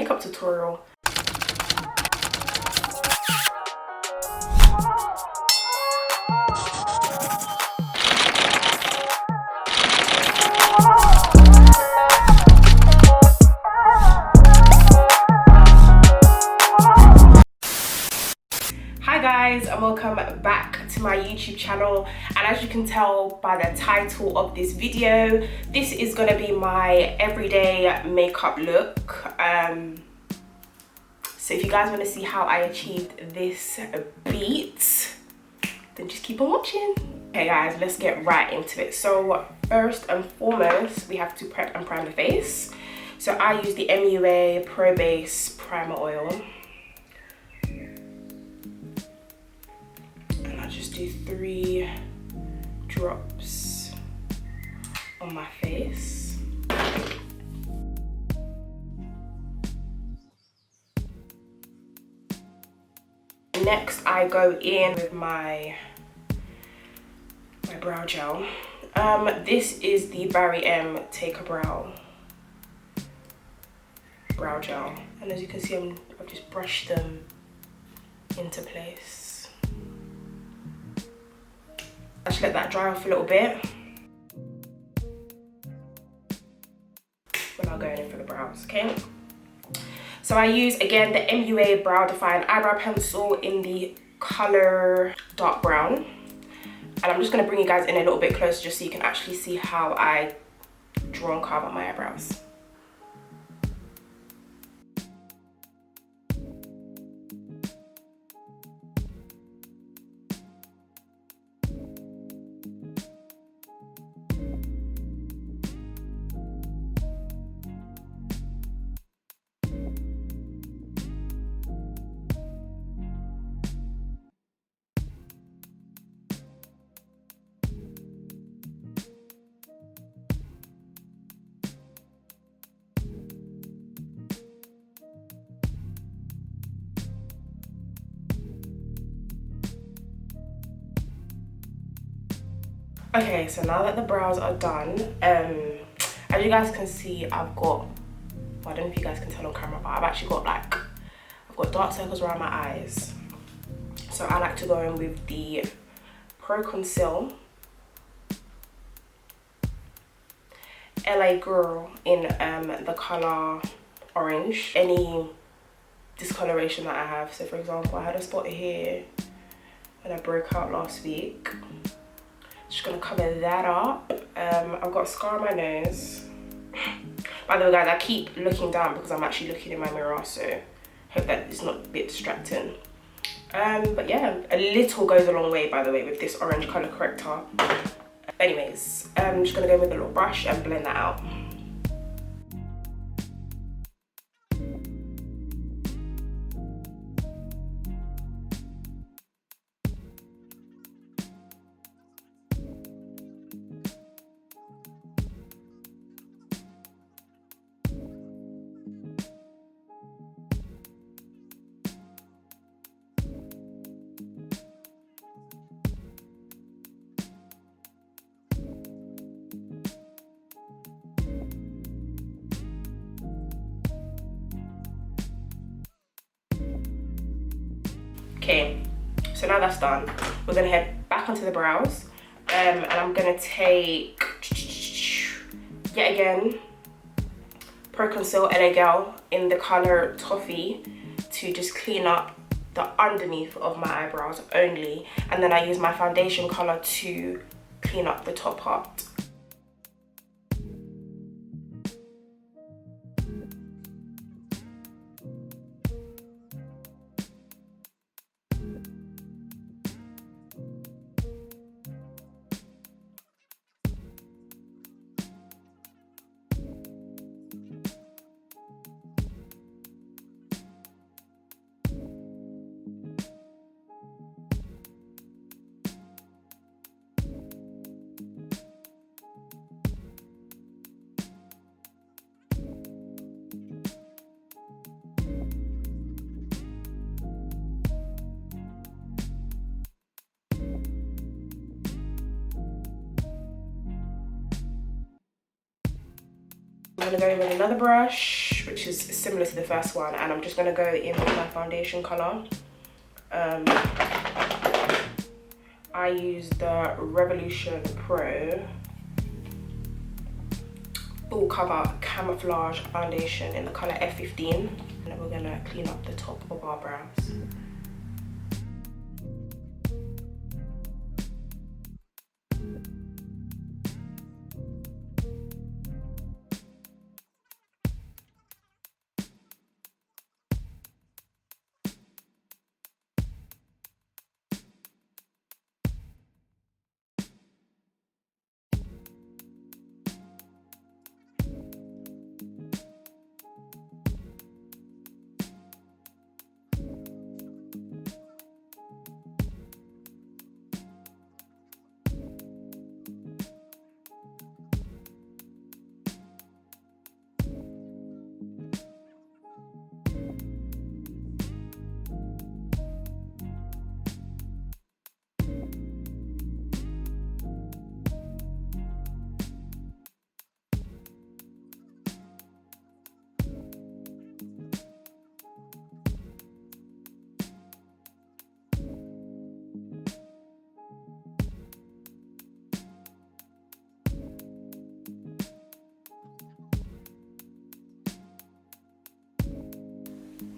makeup tutorial. Hi guys, and welcome back to my YouTube channel. And as you can tell by the title of this video, this is gonna be my everyday makeup look. So if you guys want to see how I achieved this beat, then just keep on watching. Okay guys, let's get right into it. So first and foremost, we have to prep and prime the face. So I use the MUA Pro Base Primer Oil. And I just do 3 drops on my face. Next, I go in with my brow gel. This is the Barry M Take a Brow gel, and as you can see, I've just brushed them into place. I just let that dry off a little bit when I'm going in for the brows, okay? So I use, again, the MUA Brow Define Eyebrow Pencil in the color dark brown. And I'm just going to bring you guys in a little bit closer just so you can actually see how I draw and carve out my eyebrows. Okay, so now that the brows are done, as you guys can see, I've got, well, I don't know if you guys can tell on camera, but I've actually got I've got dark circles around my eyes. So I like to go in with the Pro Conceal LA Girl in the color orange. Any discoloration that I have. So for example, I had a spot here when I broke out last week. Just gonna cover that up. I've got a scar on my nose. By the way guys, I keep looking down because I'm actually looking in my mirror, so hope that it's not a bit distracting. But yeah, a little goes a long way, by the way, with this orange color corrector. Anyways, I'm just gonna go with a little brush and blend that out. Okay, so now that's done, we're gonna head back onto the brows, and I'm gonna take, yet again, Pro Conceal LA Girl in the color Toffee to just clean up the underneath of my eyebrows only, and then I use my foundation color to clean up the top part. I'm gonna go in with another brush, which is similar to the first one, and I'm just gonna go in with my foundation color. I use the Revolution Pro Full Cover Camouflage Foundation in the color F15. And then we're gonna clean up the top of our brows.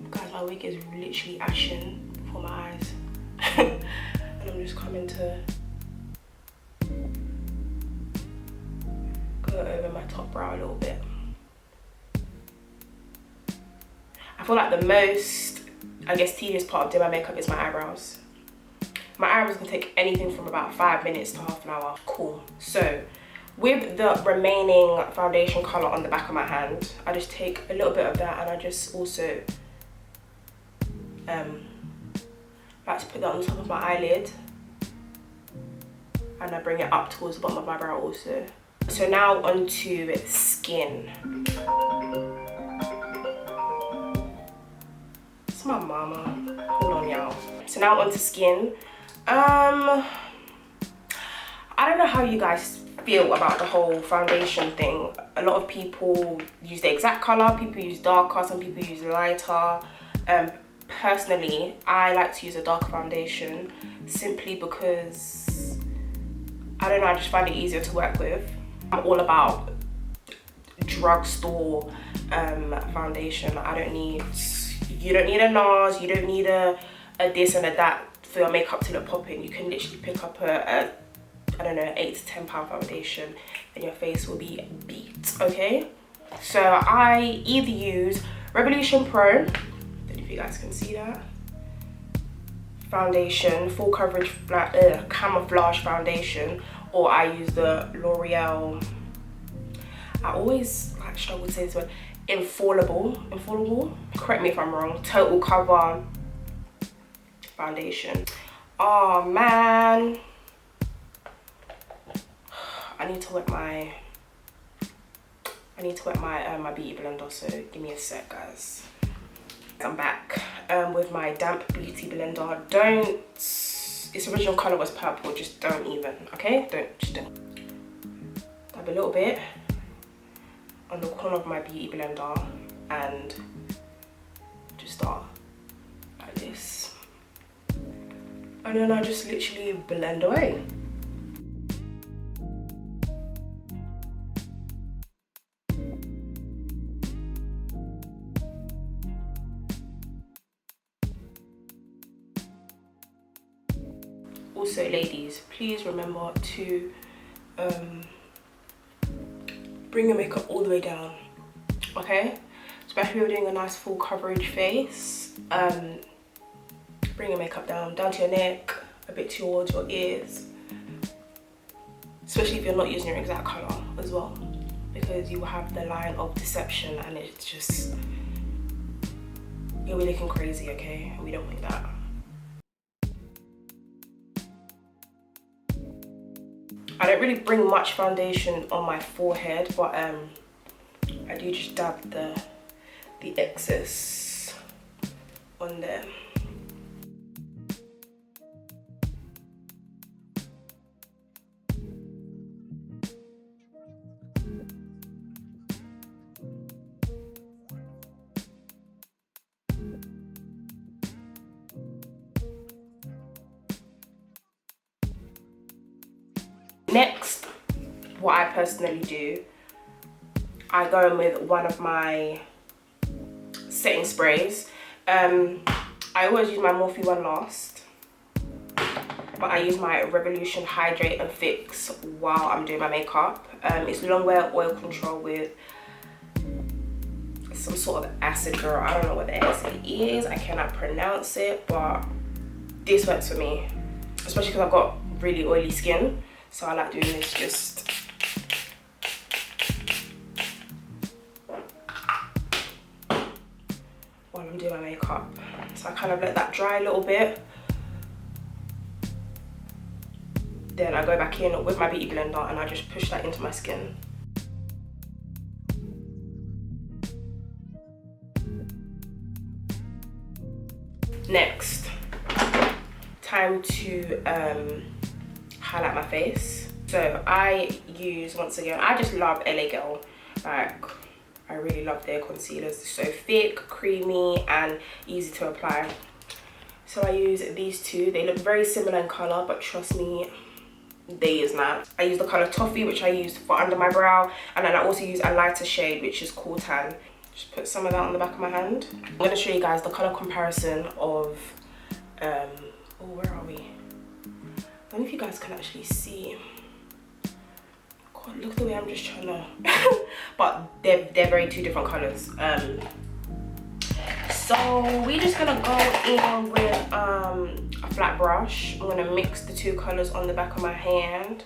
Guys, my wig is literally ashen before my eyes. And I'm just coming to go over my top brow a little bit. I feel like the most, I guess, tedious part of doing my makeup is my eyebrows. My eyebrows can take anything from about 5 minutes to half an hour. Cool. So with the remaining foundation color on the back of my hand, I just take a little bit of that and I just also like to put that on the top of my eyelid, and I bring it up towards the bottom of my brow also. So now onto skin. It's my mama. Hold on, y'all. So now onto skin. I don't know how you guys feel about the whole foundation thing. A lot of people use the exact color, people use darker, some people use lighter. Personally, I like to use a darker foundation simply because, I don't know, I just find it easier to work with. I'm all about drugstore foundation. You don't need a NARS, you don't need a this and a that for your makeup to look popping. You can literally pick up a I don't know, £8 to £10 foundation and your face will be beat, okay? So I either use Revolution Pro, if you guys can see that, foundation, full coverage camouflage foundation, or I use the L'Oreal, I always like struggle to say this word, infallible, correct me if I'm wrong, total cover foundation. Oh man, I need to wet my my beauty blender, so give me a sec, guys. I'm back with my damp beauty blender. Its original color was purple, just don't even, okay? Just don't. Dab a little bit on the corner of my beauty blender and just start like this. And then I just literally blend away. Also, ladies, please remember to bring your makeup all the way down, okay? Especially if you're doing a nice full coverage face. Bring your makeup down to your neck, a bit towards your ears. Especially if you're not using your exact color as well, because you will have the line of deception and it's just, you'll be looking crazy, okay? And we don't want that. I don't really bring much foundation on my forehead, but I do just dab the excess on there. Next, what I personally do, I go in with one of my setting sprays. I always use my Morphe one last, but I use my Revolution Hydrate and Fix while I'm doing my makeup. It's long wear oil control with some sort of acid, girl. I don't know what the acid is, I cannot pronounce it, but this works for me, especially because I've got really oily skin, so I like doing this just while I'm doing my makeup. So I kind of let that dry a little bit, then I go back in with my beauty blender and I just push that into my skin. Next, time to highlight my face. So I use, once again, I just love LA Girl. Like, I really love their concealers. They're so thick, creamy, and easy to apply. So I use these two. They look very similar in color, but trust me, they is not. I use the color Toffee, which I use for under my brow, and then I also use a lighter shade, which is Cool Tan. Just put some of that on the back of my hand. I'm gonna show you guys the color comparison of, oh, where are we? I don't know if you guys can actually see. God, look at the way I'm just trying to, but they're very two different colors. So we're just gonna go in with a flat brush. I'm gonna mix the two colors on the back of my hand.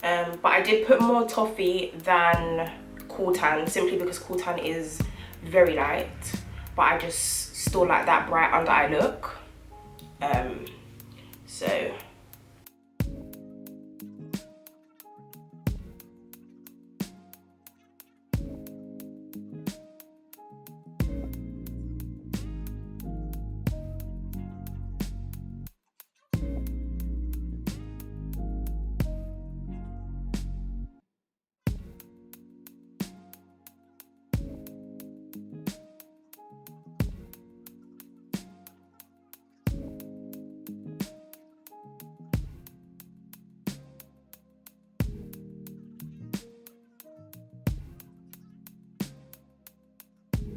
But I did put more Toffee than Cool Tan, simply because Cool Tan is very light, but I just still like that bright under eye look. So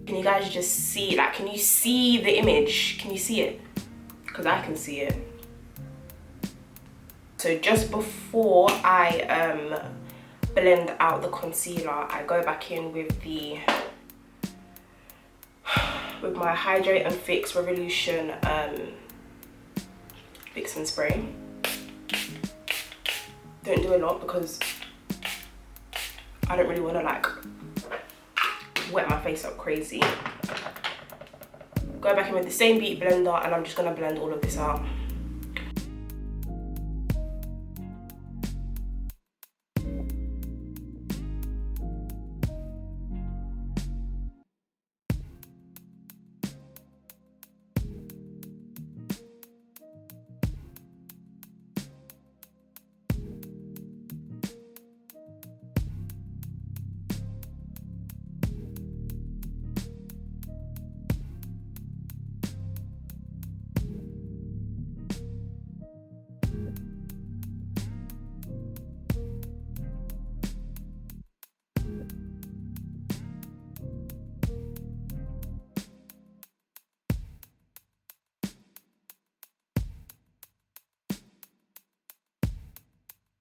can you guys just see, like, can you see the image? Can you see it? Because I can see it. So just before I blend out the concealer, I go back in with my Hydrate and Fix Revolution fixing spray. Don't do a lot because I don't really want to like wet my face up crazy. Go back in with the same beauty blender and I'm just gonna blend all of this out.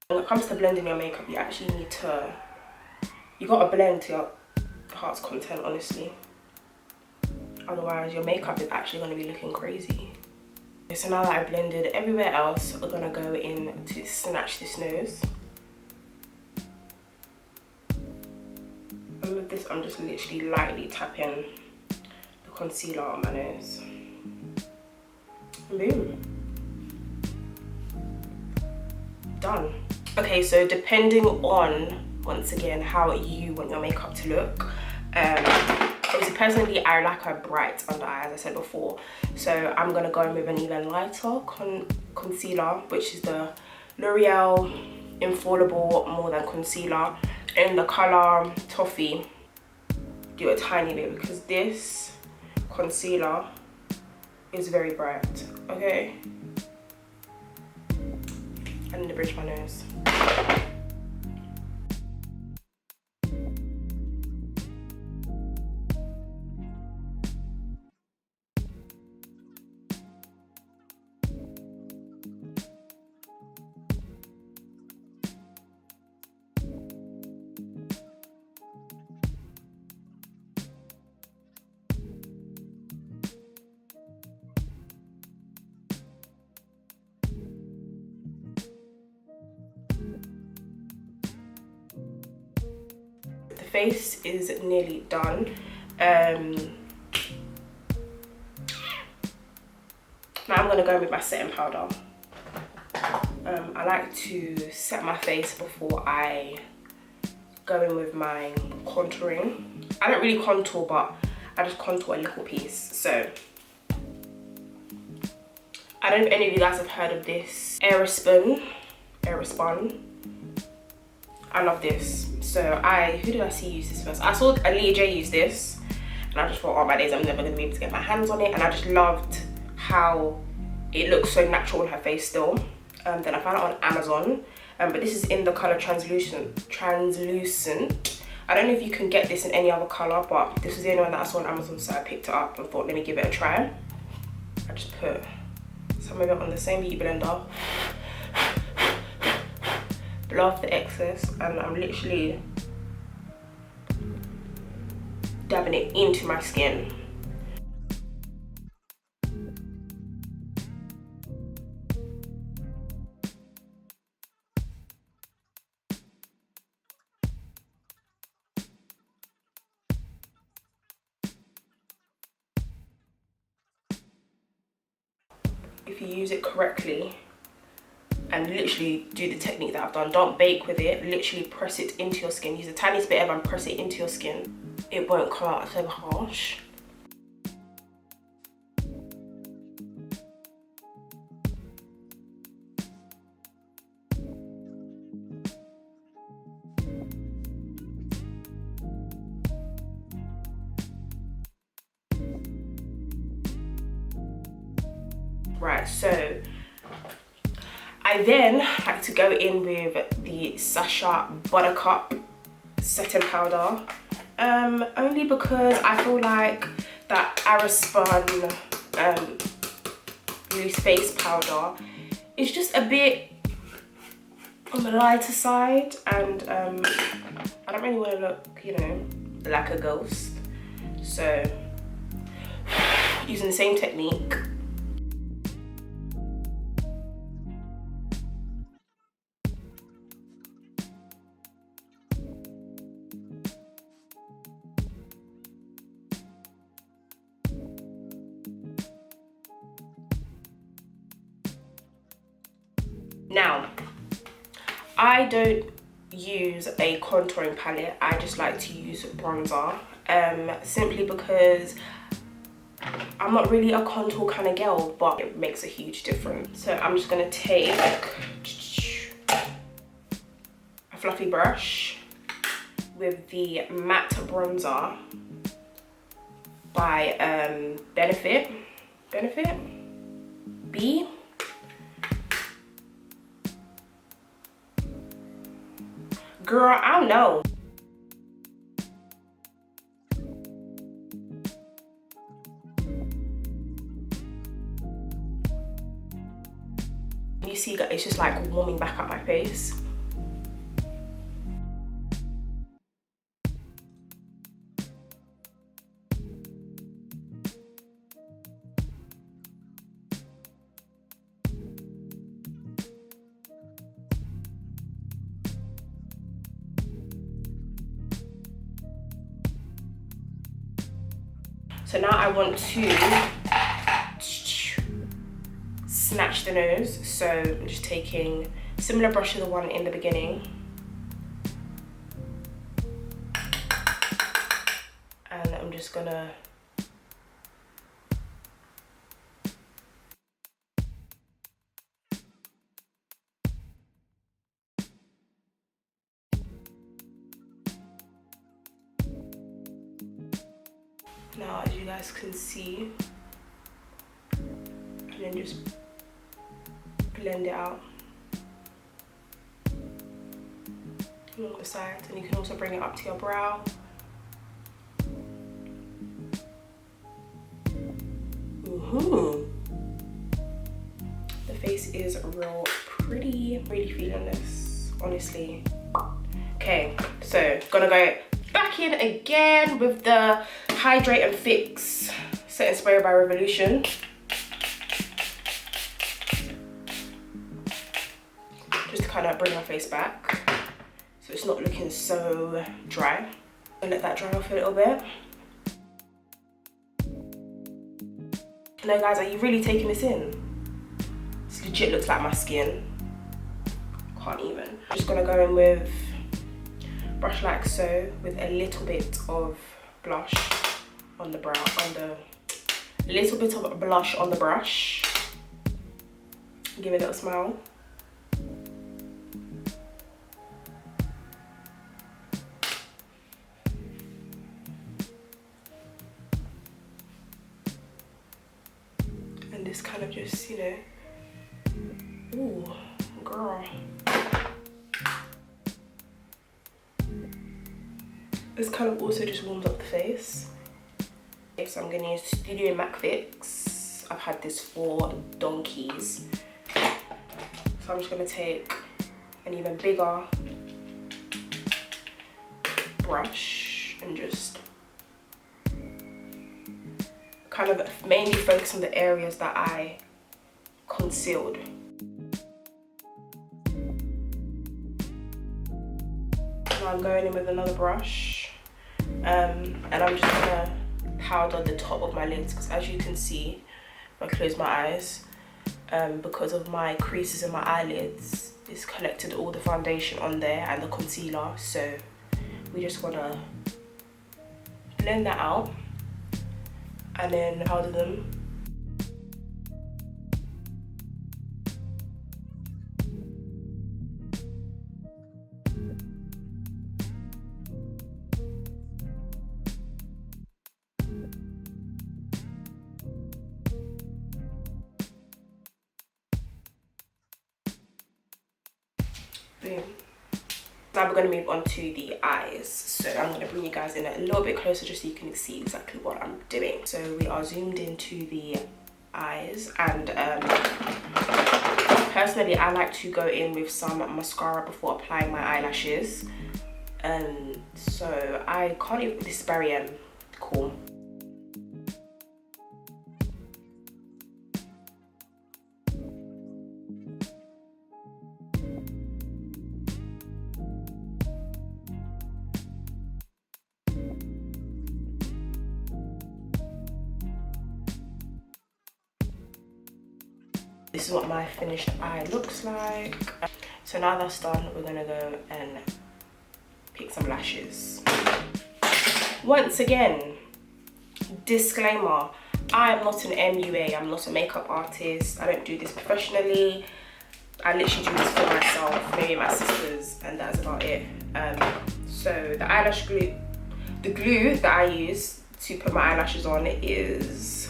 When it comes to blending your makeup, you actually need to, you gotta blend to your heart's content, honestly. Otherwise, your makeup is actually gonna be looking crazy. Okay, so now that I blended everywhere else, we're gonna go in to snatch this nose. And with this, I'm just literally lightly tapping the concealer on my nose. And boom. Done. Okay, so depending on, once again, how you want your makeup to look, obviously personally I like a bright under eye, as I said before, so I'm gonna go in with an even lighter concealer, which is the L'Oreal Infallible More Than Concealer in the color Toffee. Do a tiny bit because this concealer is very bright. Okay, I need to bridge my nose. face is nearly done. Now I'm gonna go with my setting powder. I like to set my face before I go in with my contouring. I don't really contour, but I just contour a little piece. So I don't know if any of you guys have heard of this Aerospun. I love this. So who did I see use this first? I saw Alita J use this, and I just thought, oh my days, I'm never gonna be able to get my hands on it. And I just loved how it looks so natural on her face still. Then I found it on Amazon, but this is in the color translucent. I don't know if you can get this in any other color, but this was the only one that I saw on Amazon, so I picked it up and thought, let me give it a try. I just put some of it on the same beauty blender, blow off the excess, and I'm literally dabbing it into my skin. If you use it correctly and literally do the technique that I've done, don't bake with it, literally press it into your skin. Use the tiniest bit ever and press it into your skin. It won't come out so harsh. Right, so I then like to go in with the Sacha Buttercup setting powder, only because I feel like that Aerospun loose face powder is just a bit on the lighter side, and I don't really want to look, you know, like a ghost. So using the same technique. Now, I don't use a contouring palette, I just like to use bronzer, simply because I'm not really a contour kind of girl, but it makes a huge difference. So I'm just gonna take a fluffy brush with the matte bronzer by Benefit B. Girl, I don't know. You see, it's just like warming back up my face. So now I want to snatch the nose. So I'm just taking a similar brush to the one in the beginning. And I'm just gonna now, as you guys can see, and then just blend it out along the sides, and you can also bring it up to your brow. The face is real pretty. Really feeling this, honestly. Okay, so gonna go back in again with the Hydrate and Fix Setting Spray by Revolution. Just to kind of bring my face back so it's not looking so dry. I'll let that dry off a little bit. No guys, are you really taking this in? This legit looks like my skin. Can't even. I'm just gonna go in with brush like so, with a little bit of blush on the brow, a little bit of blush on the brush. Give it a little smile. And this kind of just, you know, ooh, girl. This kind of also just warms up the face. Okay, so I'm gonna use Studio MAC Fix. I've had this for donkeys. So I'm just gonna take an even bigger brush and just kind of mainly focus on the areas that I concealed. Now I'm going in with another brush, and I'm just gonna powder the top of my lids, because as you can see, if I close my eyes, because of my creases in my eyelids, it's collected all the foundation on there and the concealer, so we just wanna blend that out and then powder them. Boom. Now we're going to move on to the eyes. So I'm going to bring you guys in a little bit closer just so you can see exactly what I'm doing. So we are zoomed into the eyes, and personally I like to go in with some mascara before applying my eyelashes. So I can't even, this is Barry M, cool. This is what my finished eye looks like. So now that's done, we're gonna go and pick some lashes. Once again, disclaimer, I am not an MUA, I'm not a makeup artist, I don't do this professionally. I literally do this for myself, maybe my sisters, and that's about it. So the eyelash glue, the glue that I use to put my eyelashes on is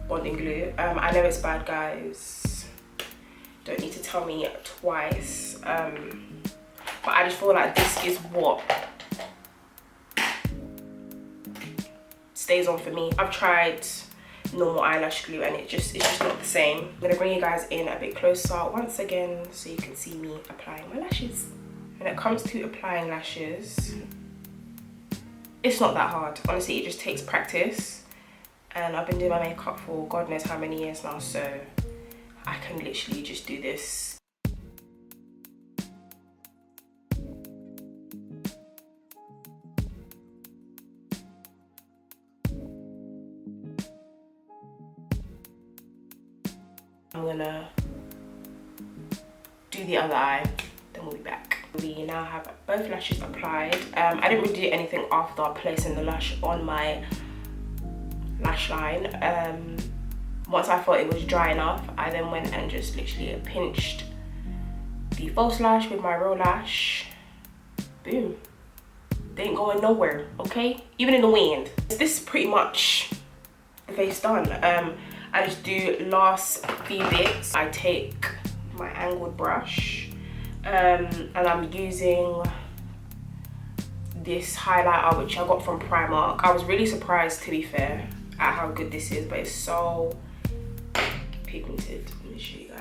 bonding glue. I know it's bad, guys, don't need to tell me twice, but I just feel like this is what stays on for me. I've tried normal eyelash glue and it's just not the same. I'm gonna bring you guys in a bit closer once again so you can see me applying my lashes. When it comes to applying lashes, it's not that hard, honestly. It just takes practice. And I've been doing my makeup for God knows how many years now, so I can literally just do this. I'm gonna do the other eye, then we'll be back. We now have both lashes applied. I didn't really do anything after placing the lash on my lash line. Once I thought it was dry enough, I then went and just literally pinched the false lash with my real lash. Boom. They ain't going nowhere, okay? Even in the wind. This is pretty much the face done. I just do last few bits. I take my angled brush, and I'm using this highlighter which I got from Primark. I was really surprised, to be fair, at how good this is, but it's so pigmented. Let me show you guys.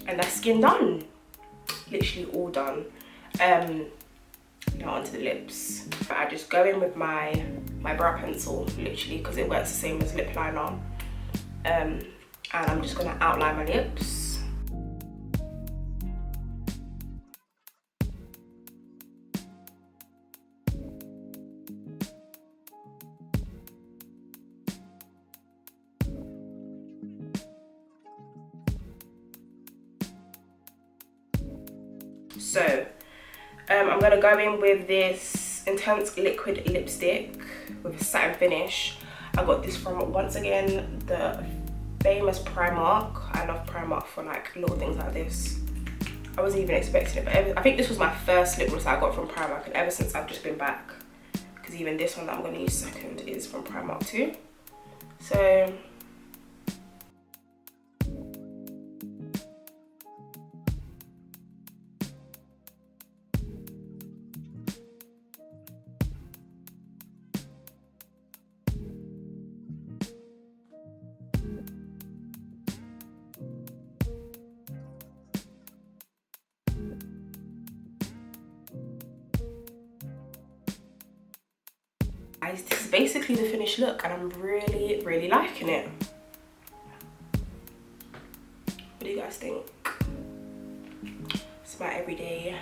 And that's skin done. Literally all done. Now onto the lips. I just go in with my brow pencil, literally, because it works the same as lip liner. And I'm just gonna outline my lips. So I'm gonna go in with this intense liquid lipstick with a satin finish. I got this from, once again, the famous Primark. I love Primark for like little things like this. I wasn't even expecting it, but I think this was my first lip gloss I got from Primark, and ever since I've just been back. Because even this one that I'm gonna use second is from Primark too. So this is basically the finished look, and I'm really liking it. What do you guys think? It's my everyday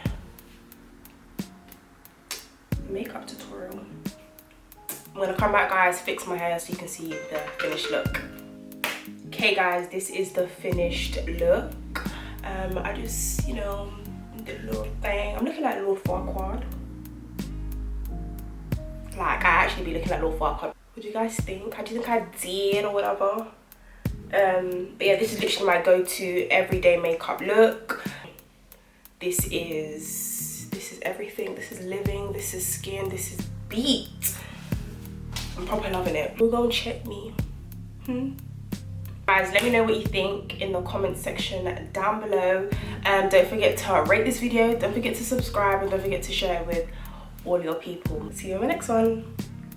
makeup tutorial. I'm gonna come back, guys, fix my hair so you can see the finished look. Okay guys, this is the finished look. I just, you know, did a little thing. I'm looking like Lord Farquaad. Like, I actually be looking like Lord Farquaad. What do you guys think? How do you think I did or whatever? But yeah, this is literally my go-to everyday makeup look. This is everything. This is living, this is skin, this is beat. I'm probably loving it. Who gonna check me? Guys, let me know what you think in the comment section down below. Don't forget to rate this video, don't forget to subscribe, and don't forget to share it with all your people. See you in the next one.